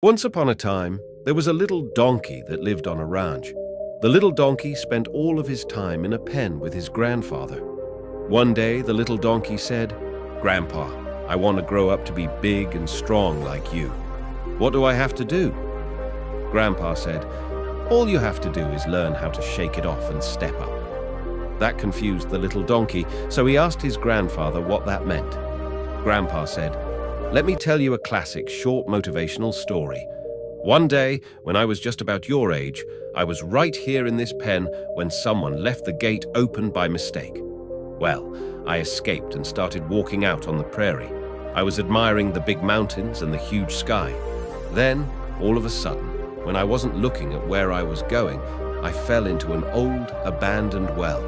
Once upon a time, there was a little donkey that lived on a ranch. The little donkey spent all of his time in a pen with his grandfather. One day, the little donkey said, "Grandpa, I want to grow up to be big and strong like you. What do I have to do?" Grandpa said, "All you have to do is learn how to shake it off and step up." That confused the little donkey, so he asked his grandfather what that meant. Grandpa said, "Let me tell you a classic, short motivational story. One day, when I was just about your age, I was right here in this pen when someone left the gate open by mistake. Well, I escaped and started walking out on the prairie. I was admiring the big mountains and the huge sky. Then, all of a sudden, when I wasn't looking at where I was going, I fell into an old, abandoned well.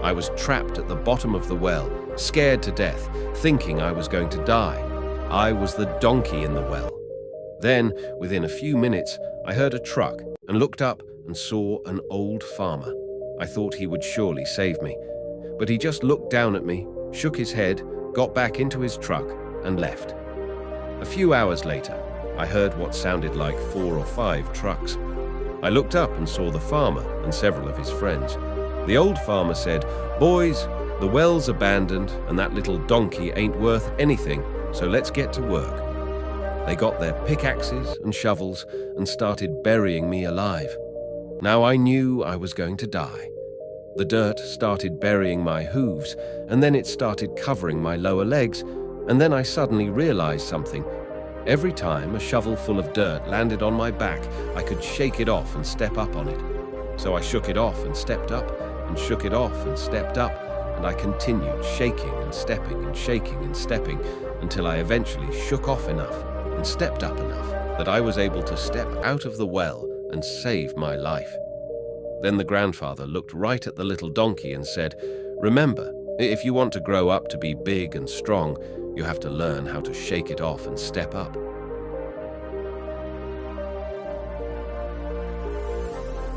I was trapped at the bottom of the well, scared to death, thinking I was going to die. I was the donkey in the well. Then, within a few minutes, I heard a truck and looked up and saw an old farmer. I thought he would surely save me, but he just looked down at me, shook his head, got back into his truck and left. A few hours later, I heard what sounded like 4 or 5 trucks. I looked up and saw the farmer and several of his friends. The old farmer said, "Boys, the well's abandoned and that little donkey ain't worth anything, so let's get to work." They got their pickaxes and shovels and started burying me alive. Now I knew I was going to die. The dirt started burying my hooves, and then it started covering my lower legs, and then I suddenly realized something. Every time a shovel full of dirt landed on my back, I could shake it off and step up on it. So I shook it off and stepped up, and shook it off and stepped up, and I continued shaking and stepping and shaking and stepping until I eventually shook off enough and stepped up enough that I was able to step out of the well and save my life. Then the grandfather looked right at the little donkey and said, "Remember, if you want to grow up to be big and strong, you have to learn how to shake it off and step up."